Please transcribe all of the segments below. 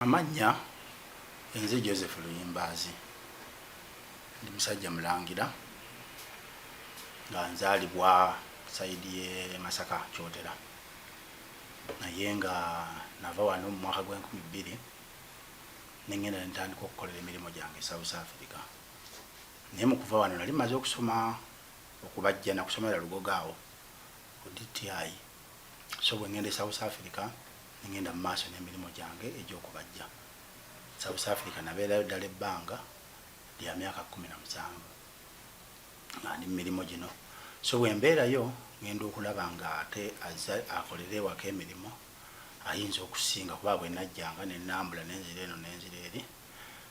Amanya enze Joseph Luyimbazi ndi musajja mulangira nga nzalibwa saidi ye Masaka Kyotera naye nga nava wano mu mwaka gwa 2000 nengenda ntandika okukolera emirimu gyange South Africa. Naye mu kuva wano nali maze okusoma okubajja na kusomera Lugogaawo ku DTI, so bwe ngende South Africa nengenda mu maaso n'emirimu gyange egy'okubajja. South Africa nabeerayo ddala ebbanga lya myaka 17 nga ndi mu mirimu gino, so bwe mbeerayo ngenda okulaba nga ate azza akolere ewaka emirimu ayinza okusinga kuba bwe najjanga ne nnambula n'enzira eno n'enzira eri.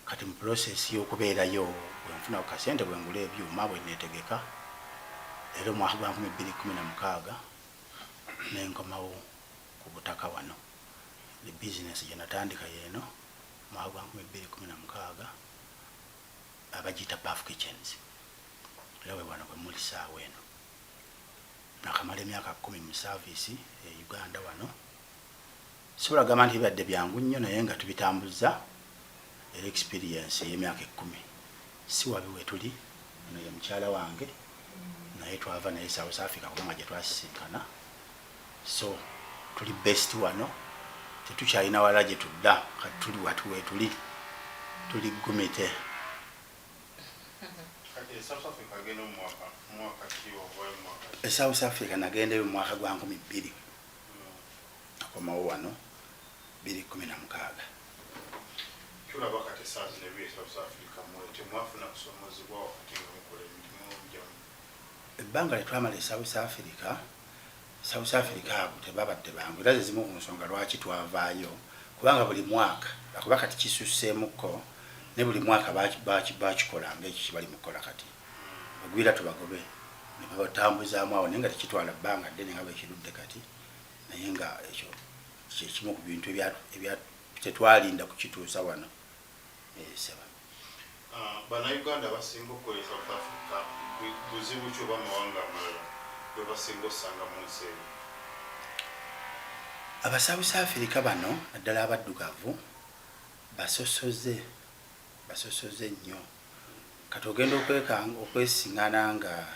Kati mu process y'okubeerayo bwe nfuna ku kasente bwe ngula ebyuma bwe neetegeka era omwaka gwa 2016 nenkomawo ku butaka wano. The business gye natandika yeeno mwaka gwa 2016 abagiyita Puff Kitchens. Lewe wano bwe muli saawa eno nakamala emyaka 10 mu service e Uganda wano. Sobola gamba nti bibadde byangu nnyo naye nga tubitambuza era experience y'emyaka 10 si wabi we tuli ono ye mukyala wange naye twava naye South Africa kubanga gye twasisinkana, so tuli best wano tetukyalina wala gye tudda kati tuli watu we tuli gumite. South Africa nagendeyo mu mwaka gwa 2000 nakomawo wano 2016. Tulaba kati saazi ne South Africa mwete mwafuna kusomozebwa wakati nga mukola emirimu gyammwe. Ebbanga lyetwamala e South Africa tebabadde bangu era zimu ku nsonga lwaki twavaayo kubanga buli mwaka akuba kati kisusseemuko ne buli mwaka bakikola ng'ekyo kibali mukola kati bagwira tubagobe ne babatambuzaamu awo naye nga tekitwala bbanga ddene nga bwekirudde kati naye nga ekyo kyekimu ku bintu ebya tetwalinda kukituusa wano. Bannayuganda basinga okukola South Africa buzibu ki oba amawanga amalala bwe basinga osanga mu nsi eno? Aba South Africa bano naddala abaddugavu basosoze nnyo. Kati ogenda okwesiŋŋana nga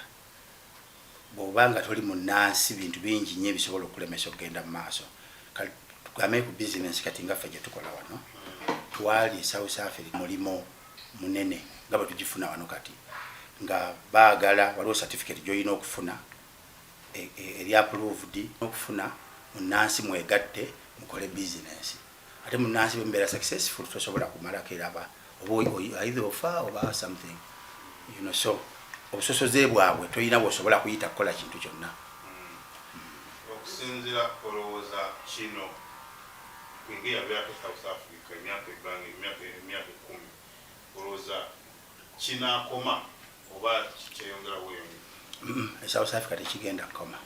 bw'oba nga toli munnansi bintu bingi nnyo ebisobola okulemesa okugenda mu maaso. Tugambe ku business kati nga ffe gye tukola wano twali e South Africa mulimo munene nga bwe tugifuna wano kati nga baagala waliwo certificate gy'olina okufuna eri approved okufuna munnansi mwegatte mukole business. Ate munnansi bwe mbeera successful tosobola kumalako eraba oba either ofa oba something, you know, so obusosoze bwabwe toyina bw'osobola kuyita kukola kintu kyonna. Okusinzira olowooza kino kwingira yabeerako South Africa emyaka 10 olowooza kinaakoma oba kyeyongera bweyongera? South Africa tekigenda kukoma.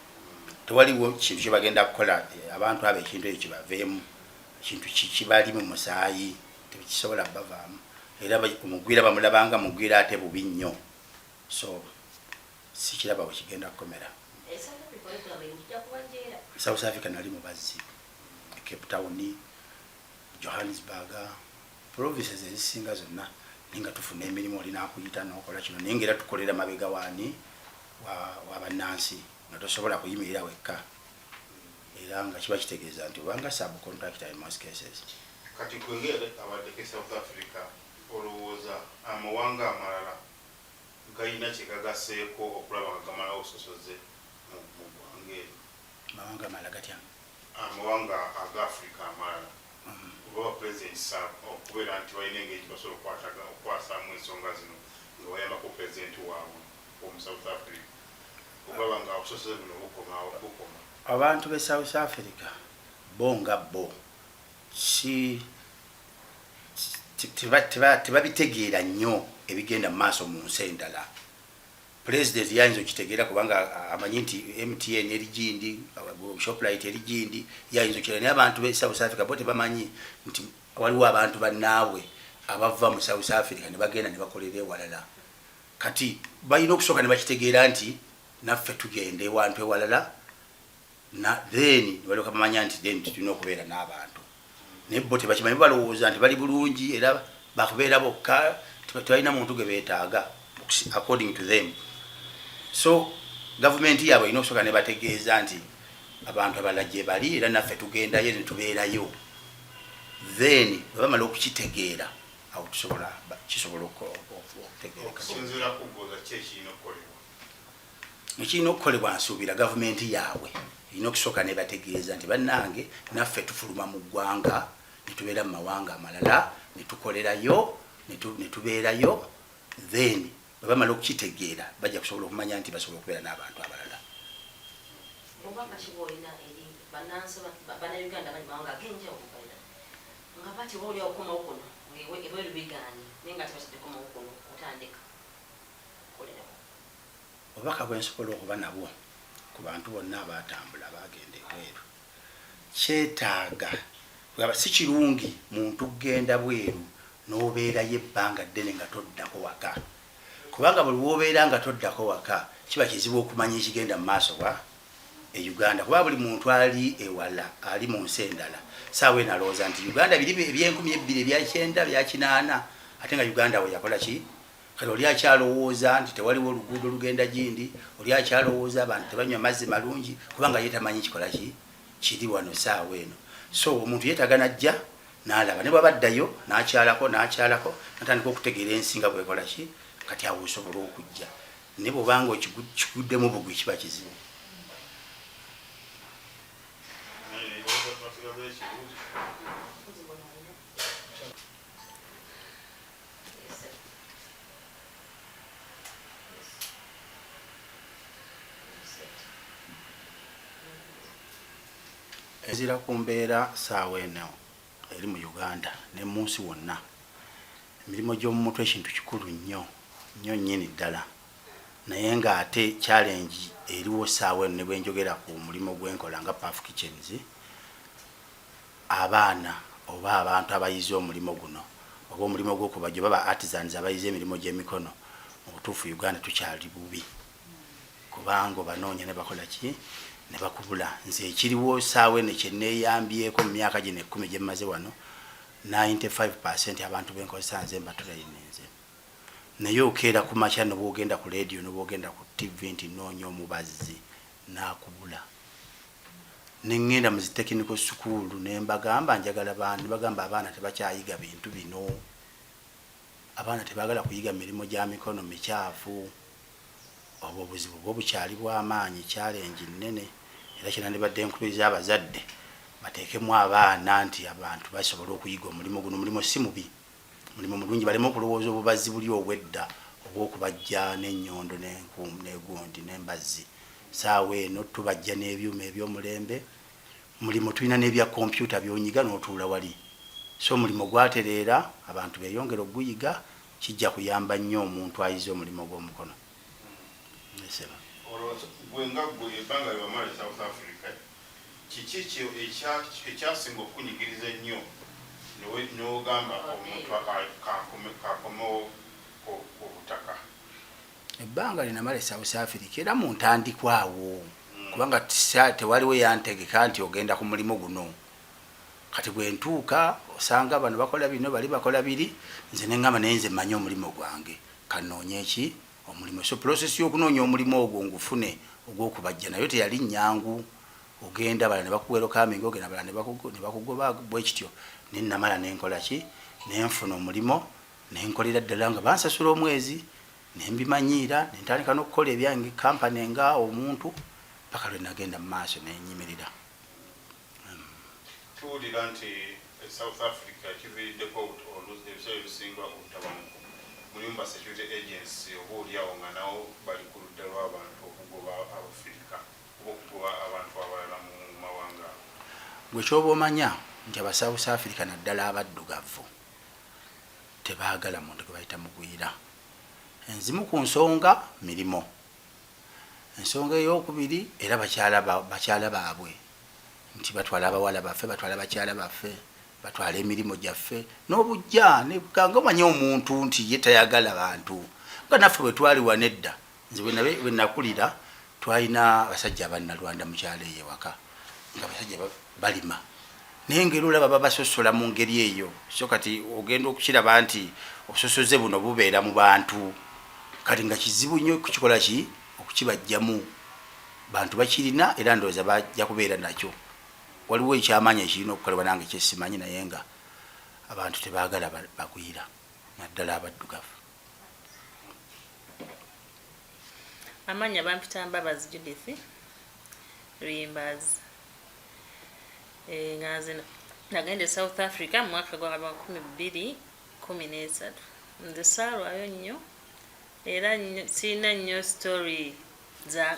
Tewaliwo kintu kye bagenda kukola abantu abo ekintu ekyo kibaveemu, kintu kibali mu musaayi tekisobola bavaamu era omugwira bamulabanga mugwira ate bubi nnyo, so sikiraba bwe kigenda kukomera. South Africa nali mubazzi Cape Town, Johannesburg, provinces ezisinga zonna ninga tufuna emirimu olina akuyita n'okola kino naye ngera tukolera mabega waani wabannansi nga tosobola kuyimirira wekka era nga kiba kitegeeza nti obanga subcontractor in most cases. Kati kwengera abaddeko South Africa olowooza amawanga amalala galina kye gagaseeko okulaba nga gamala obusosoze mu ggwanga eryo? Amawanga amalala gatya? Amawanga aga Africa amalala oba presidents okubeera nti balina engeri basobola okwasaamu ensonga zino nga bayambako pulezidenti waabwe omu South Africa okulaba nga obusosoze buno bukoma. Abantu be South Africa bo nga bo tebabitegeera nnyo ebigenda mu maaso mu nsi endala. President yayinza okitegeera kubanga amanyi nti MTN eri gindi, Shoprite eri gindi, yayinza okitegeera naye abantu be South Africa bo tebamanyi nti waliwo abantu bannaabwe abava mu South Africa ne bagenda ne bakolera ewalala. Kati balina okusooka ne bakitegeera nti naffe tugenda ewantu ewalala then balyoka bamanya nti then tulina okubeera n'abantu. naye bo tebakimanyi balowooza nti bali bulungi era bakubeera bokka tebalina muntu gwe beetaaga according to them. So gavumenti yaabwe erina okusooka ne bategeeza nti abantu abalala gye bali era naffe tugendayo ne tubeerayo, then bwe bamala okukitegeera awo kisobola okutegeereka. Ekirina okukolebwa nsuubira gavumenti yaabwe erina okusooka ne bategeeza nti bannange naffe tufuluma mu ggwanga ne tubeera mu mawanga amalala ne tukolerayo ne tubeerayo, then bwe bamala okukitegeera bajja kusobola okumanya nti basobola okubeera n'abantu abalala. Obubaka kiboolina eri bannayuganda bali mawanga ag'enjawulo nga bati boolya okukomawo kuno ebweru bigaanye naye nga tebakidde komawo kuno otandika kukolerawo. Obubaka bwensobola okuba nabwo ku bantu bonna abatambula bagenda ebweru, kyetaaga si kirungi muntu kugenda bweru n'obeerayo ebbanga ddene nga toddako waka, kubanga buli wobeera nga toddako waka kiba kizibu okumanya ekigenda mu maaso wa Uganda, kuba buli muntu ali ewala ali mu nsi endala saawa eno alowooza nti Uganda biri eby'enkumi 2,900 bya 8 ate nga Uganda we yakola ki? Kati oli akyalowooza nti tewaliwo oluguudo lugenda gindi, oli akyalowooza abantu tebanywa mazzi malungi kubanga ye tamanyi kikola ki kiri wano saawa eno. So omuntu yeetaaga najja n'alaba ne bw'abaddayo n'akyalako natandika okutegeera ensi nga bwekola ki, kati awo osobola okujja. Ne bw'obanga okiguddemu bugwi kiba kizibu. Ezira ku mbeera saawa eno eri mu Uganda ne mu nsi wonna, emirimu gy'omu mutwe ekintu kikulu nnyo nnyini ddala, naye ng'ate challenge eriwo saawa eno ne bwe njogera ku mulimu gwenkola nga Puff Kitchens, abaana oba abantu abayize omulimu guno oba omulimu gw'okubajja baba artisans abayize emirimu gy'emikono, mu butuufu Uganda tukyali bubi kubanga banoonya ne bakola ki ne bakubula. Nze ekiriwo saawa eno kye neeyambyeko mu myaka gino 10 gye mmaze wano, 95% abantu benkozesa nze mbatulayininze, naye okeera ku makya nobwogenda ku radio nobwogenda ku TV nti noonya omubazzi nakubula. Nengenda mu technical school nembagamba njagala baani bagamba abaana tebakyayiga bintu bino, abaana tebagala kuyiga mirimu gya mikono mikyafu. Obwo obuzibu bwo bukyali bw'amaanyi, challenge nnene, era kina ndibadde nkubiriza abazadde bateekemu abaana nti abantu basobola okuyiga omulimu guno. Mulimu si mubi, mulimu mulungi, baleme okulowooza obubazzi buli obwedda obw'okubajja n'ennyondo n'egundi n'embazzi. Saawa eno tubajja n'ebyuma eby'omulembe, mulimu tulina n'ebya kompyuta by'onyiga n'otuula wali. So omulimu gwatereera abantu beeyongera okuguyiga, kijja kuyamba nnyo omuntu ayize omulimu gw'omukono. Bwenga gwe ebbanga ly'omala South Africa, kiki ekyasinga okukunyigiriza ennyo n'ogamba omuntu kakomewo ku butaka? Ebbanga linamala South Africa era mu ntandikwawo, kubanga tewaliwo yantegeka nti ogenda ku mulimu guno. Kati bwe ntuuka osanga bano bakola bino bali bakola biri, nze neŋŋamba naye nze mmanyi omulimu gwange kannoonye ki omulimu. So process y'okunoonya omulimu ogwo ngufune ogw'okubajja nayo teyali nnyangu. Ogenda bala ne bakuwero kamingi, ogenda bala ne bakugoba bwe kityo. Ne namala nenkola ki, nenfuna omulimu nenkolera ddala nga bansasula omwezi, nembimanyiira nentandika n'okukola ebyange kampani nga omuntu paka lwe nagenda mu maaso nenyimirira. Tuwulira nti South Africa kiviiriddeko ebiseera ebisinga obutabanguko. Mulimu ba security agency obaolyawo nga nawo bali ku ludda lw'abantu okugoba Abafirika oba okugoba abantu abalala mu mawanga. Gwe kyoba omanya nti aba South Africa naddala abaddugavu tebaagala muntu gwe bayita mugwira. Enzimu ku nsonga mirimu. Ensonga ey'okubiri era bakyala baabwe nti batwala abawala baffe, batwala bakyala baffe, batwala emirimu gyaffe n'obujja nebukanga omanye omuntu nti ye tayagala bantu. Nga naffe bwe twali wanedda, nze bwe nakulira twalina abasajja abannalwanda mu kyalo eyo ewaka nga abasajja balima naye ngeri olaba babasosola mu ngeri eyo so kati ogenda okukiraba nti obusosoze buno bubeera mu bantu kati nga kizibu nnyo kukikola ki okukibajjamu bantu bakirina era ndowooza bajja kubeera nakyo waliwo ekyamaanyi ekirina okukolebwa nange kyesimanyi naye nga abantu tebaagala bagwira naddala abaddugavu. Amanya bampita Mbabazi Judith Luyimbazi. Nga nze nagenda South Africa mu mwaka gwa 2013. Nze saalwayo nnyo era sirina nnyo story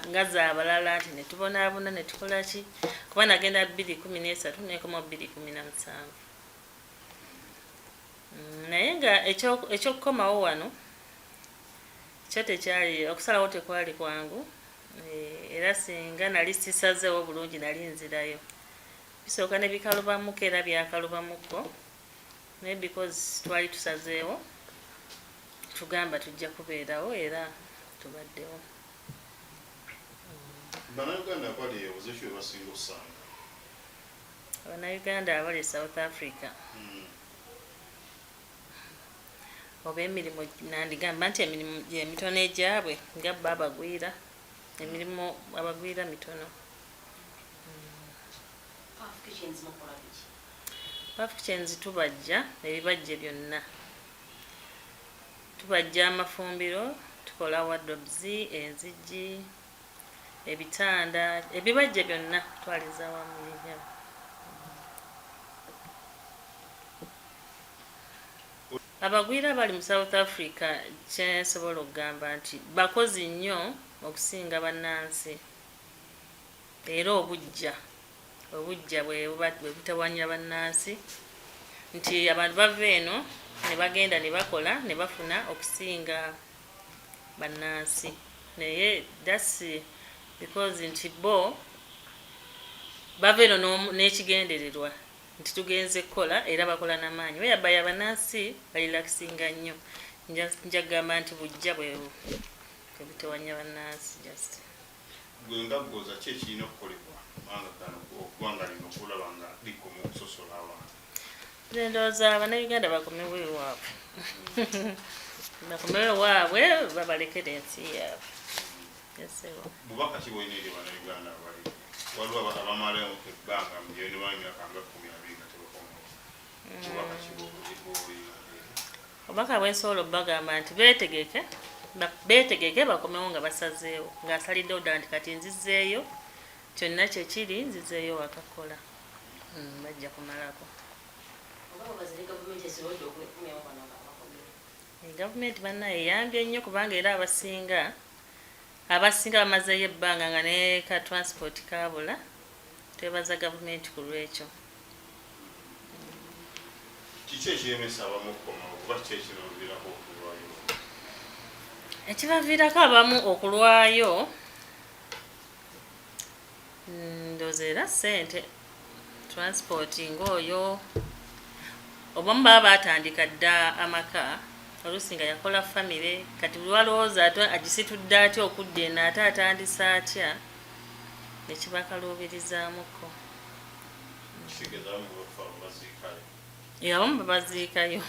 nga z'abalala nti ne tubonaabona ne tukola ki kuba nagenda 2013 nekoma 2017. Naye nga ekyokukomawo wano kyo tekyali okusalawo tekwali kwangu era singa nali sisazeewo bulungi nali nzirayo bisooka ne bikalubamuko era byakalubamuko naye because twali tusazeewo tugamba tujja kubeerawo era tubaddewo. Bannayuganda abali obuzishu basinga okusanga Bannayuganda abali South Africa oba emirimu nandigamba nti emirimu emitono egyabwe nga bba abagwira emirimu abagwira mitono. Puff kitchens tubajja ebibajje byonna tubajja amafumbiro tukola wardrobes enzigi ebitanda ebibajje byonna twaliza wamu nnyo. Abagwira bali mu South Africa kyensobola okugamba nti bakozi nnyo okusinga bannansi era obujja bwe butawanya bannansi nti abantu bava eno ne bagenda ne bakola ne bafuna okusinga bannansi naye that's because nti bo bava eno n'ekigendererwa nti tugenze kukola era bakola n'amaanyi weyabaya bannansi balirakisinga nnyo njagamba nti bujja bwe butawanya bannansi just gwe nga ggoza ki ekirina okukolebwa manga kano okubanga lino okulaba nga likoma okusosola abantu. Ndowooza Abannayuganda bakomewo ewaabwe bakomewo ewaabwe babalekera ensi yaabwe. Bubaka ki bwolina eri Bannayuganda abali waliwo abamalayo ebbanga mbyeni bamyaka nga 12 nga tebakomawo bubaka ki bwolina obubaka bwensobola obbagamba nti beetegeke bakomewo nga basazeewo ng'asaliddewo ddala nti kati nzizeeyo kyonna kyekiri nzizeeyo wakakola bajja kumalako. Gavumenti bannaye eyambye nnyo kubanga era abasinga bamazeeyo ebbanga nga ne ka transport kabula twebaza gavumenti ku lwekyo. kiki ekiremesa abamu okukomawo kuba kiki ekirabaviirako okulwayo? Ekibaviirako abamu okulwayo ndowooza era ssente transport ng'oyo obamu baba batandika dda amaka oluusi nga yakola famire kati buli walowooza agisitudde atya okudda eno ate atandisa atya nekibakaluubirizaamuko. Abamu babaziikayo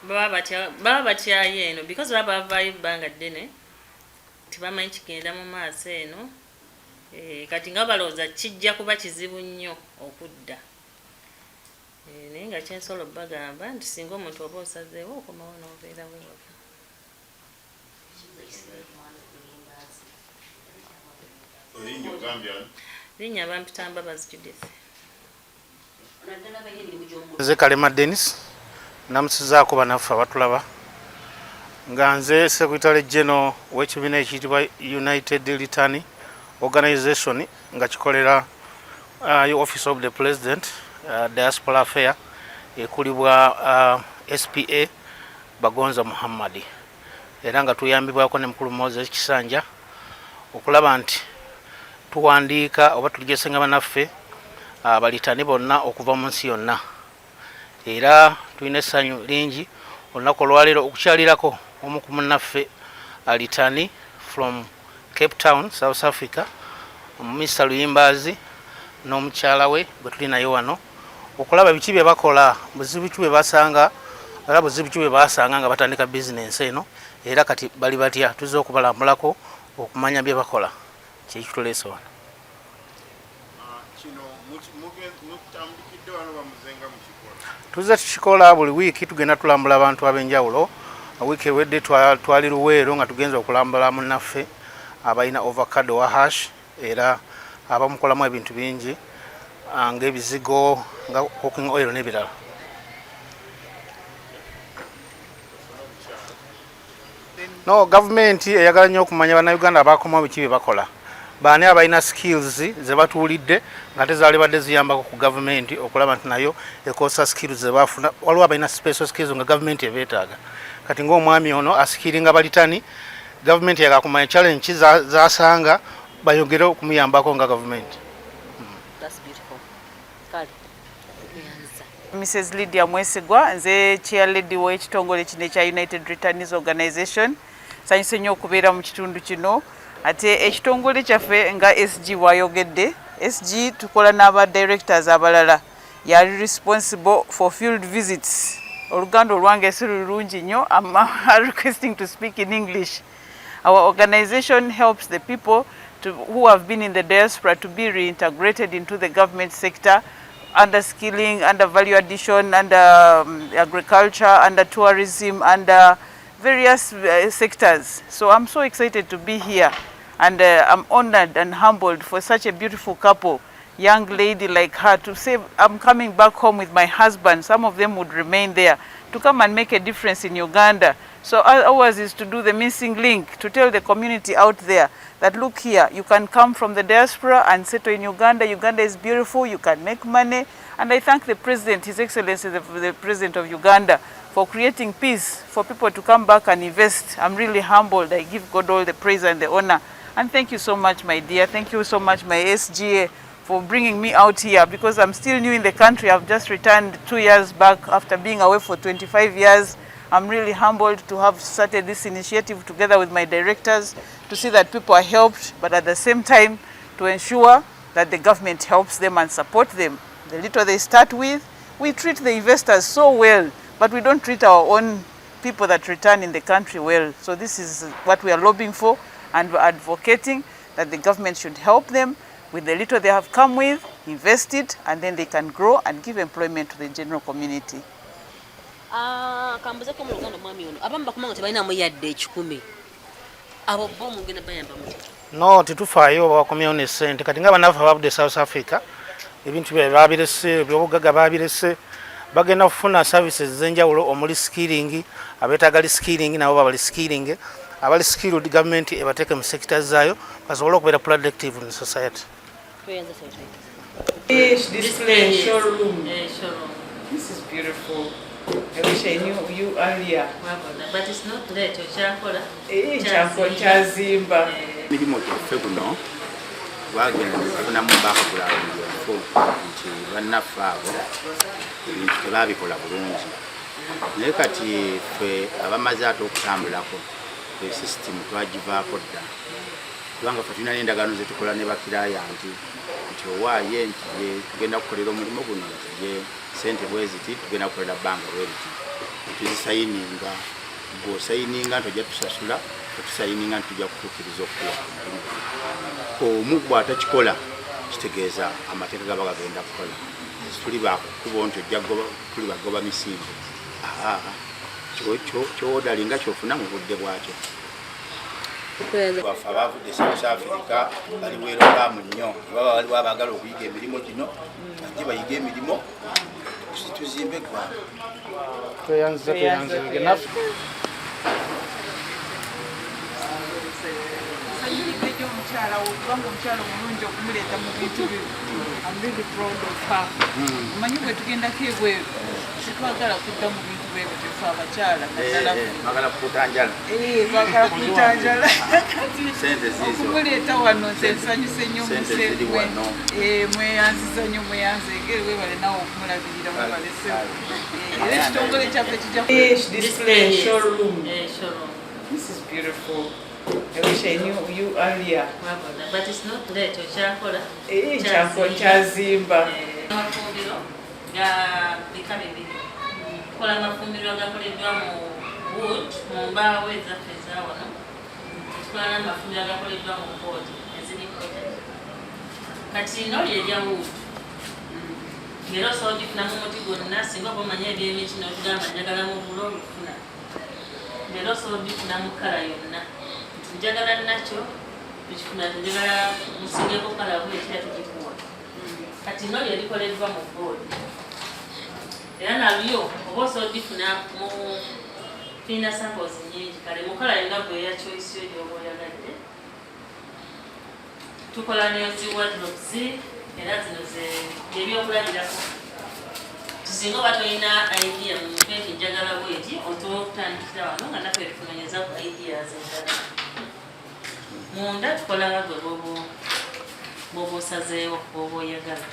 baba batyayo eno because baba bavaayo ebbanga ddene tibamanyi kigenda mu maaso eno kati nga balowooza kijja kuba kizibu nnyo okudda naye nga kyensobola obbagamba nti singa omuntu oba osazeewo okomawo n'obeerawo ewaka. Linnya bampita Mbabazi Judith. Nze Kalema Dennis namusizaako banaffe abatulaba nga nze Secretary General w'ekibiina ekiyitibwa United Return Organization nga kikolera Office of the President Diaspora Affair ekulibwa SPA Bagonza Muhammad era nga tuyambibwako ne mukulu Moses Kisanja okulaba nti tuwandiika oba tuligesenga banaffe abalitani bonna okuva mu nsi yonna era tulina essanyu lingi olunaku olwaleero okukyalirako omu ku munnaffe alitani from Cape Town, South Africa Mr. Luyimbazi n'omukyala we bwe tuli nayo wano okulaba biki bye bakola, buzibu ki bwe basanga, era buzibu ki bwe basanga nga batandika bizinensi eno, era kati bali batya. Tuzze okubalambulako okumanya bye bakola. Kyekituleese wano. Kino mutambukidde wano bamuzenga mu kikola. Tuzze tukikola buli wiiki, tugenda tulambula abantu ab'enjawulo. Wiiki ewedde twali Luweero nga tugenza okulambula munnaffe abalina ovacado wa hash, era abamukolamu ebintu bingi ng'ebizigo nga cooking oil n'ebirala. No, gavumenti eyagala nnyo okumanya bannayuganda abakomawo biki bye bakola, baani abalina skills ze batuulidde nga tezaali badde ziyambako ku gavumenti okulaba nti nayo ekosa skills ze bafuna. Waliwo abalina special skills nga gavumenti ebeetaaga. Kati ng'omwami ono asikiringa balitani, gavumenti yagala kumanya challenge ki zasanga bayogere okumuyambako nga gavumenti. That's beautiful. Mrs. Lydia Mwesigwa, nze chair lady w'ekitongole kino ekya United Returnees Organization. Sanyuse nnyo okubeera mu kitundu kino. Ate ekitongole kyaffe nga SG bw'ayogedde, SG tukola n'aba directors abalala. Yali responsible for field visits. Oluganda olwange si lulungi nnyo. I'm requesting to speak in English. Our organization helps the people who have been in the diaspora to be reintegrated into the government sector, under skilling, under value addition, under agriculture, under tourism, under various sectors. So I'm so excited to be here, and I'm honored and humbled for such a beautiful couple, young lady like her, to say I'm coming back home with my husband. Some of them would remain there to come and make a difference in Uganda. So ours is to do the missing link, to tell the community out there that look here, you can come from the diaspora and settle in Uganda. Uganda is beautiful, you can make money. And I thank the President, His Excellency, the President of Uganda, for creating peace, for people to come back and invest. I'm really humbled. I give God all the praise and the honor. And thank you so much, my dear. Thank you so much, my SGA, for bringing me out here, because I'm still new in the country. I've just returned 2 years back after being away for 25 years. I'm really humbled to have started this initiative together with my directors to see that people are helped, but at the same time to ensure that the government helps them and support them. The little they start with, we treat the investors so well, but we don't treat our own people that return in the country well. So this is what we are lobbying for, and we're advocating that the government should help them with the little they have come with, invest it, and then they can grow and give employment to the general community. Kambuze ko mu Luganda mwami ono abamu bakumanga tebalina mu yadde 10 abo bo mungena bayamba muti No, titufaayo bakomyewo ne ssente. Kati nga banafu ababudde South Africa ebintu bye babirese, ebyobugagga babirese, bagenda kufuna services z'enjawulo omuli skilling, abeetaagali skilling nabo babali skilling, abali skilled government ebateeke mu sectors zaayo basobole okubeera productive in society. Display showroom. This is beautiful. I wish I knew you earlier. But it's not late. Chazimba. Milimo gyaffe guno gwagenda netufunamu bakagulabulifu nti bannaffe abo ebintu tebabikola bulungi, naye kati ffe abamaze ate okutambulako esisitimu twagivaako dda, kubanga ffe tulina n'endagaano zetukola ne bakirayanti nti owaaye nti ye tugenda kukolera omulimu guno nti ye sente bweziti tugenda kukolera bbanga bweriti tuzisayininga, bw'osayininga nti ojja tusasula, tusayininga nti tujja kutuukiriza okukola omulimu. Omu bw'atakikola kitegeeza amateeka gaba gagenda kukola, tuli bakukuba nti ojja tuli bagoba misingo. Kyowodalinga kyofuna mu budde bwakyo. Baffe abavudde South Africa bali weerolaamu nnyo, baba waliwo abaagala okuyiga emirimu gino bajje bayiga emirimu tuzimbe eggwanga. Tweyanzige naffe. Omukyala okubanga omukyala omulungi okumuleeta mu bintu bye. I'm really proud of her. Omanyi bwe tugendako ebweru sitwagala kudda mu bintu bwe tefe abakyala Twagala kukutanjala. twagala kutanjala. Sente ziizo. Okumuleeta wano nze nsanyuse nnyo mweyanziza nnyo mweyanze engeri weebale nawe okumulabirira webale sebo. Era ekitongole kyaffe kijja display showroom. Sure. This is beautiful. I wish I knew you earlier. But it's not late, okyakola. Kyazimba. Amafumbiro ga bika bibiri. Tukola amafumbiro agakoleddwa mu wood, mu mbaawo ezaffe eza wano. Tukola n'amafumbiro agakoleddwa mu board, eziri coated. Kati no lyerya wood. Ngero osobola okufunamu omuti gwonna singa oba omanya eby'emiti n'otugamba njagala mu bula olufuna. Ngero osobola okufunamu kala yonna. Njagala nakyo tukifuna njagala musingeko kala bwekira tukikuwa. Kati no lyerikoleddwa mu board. Era nalyo oba osobola okufuna mu tulina samples nyingi kale mu kala yonna bwe ya choice yo gy'oba oyagadde. Tukola n'ezi wardrobes era zino ebyokulabirako. Tusinga oba tolina idea mu mutwe nti njagala bweti osobola okutandikira wano nga naffe tufunanyeza ku ideas endala. Munda tukola gwe bw'oba osazeewo bw'oba oyagala.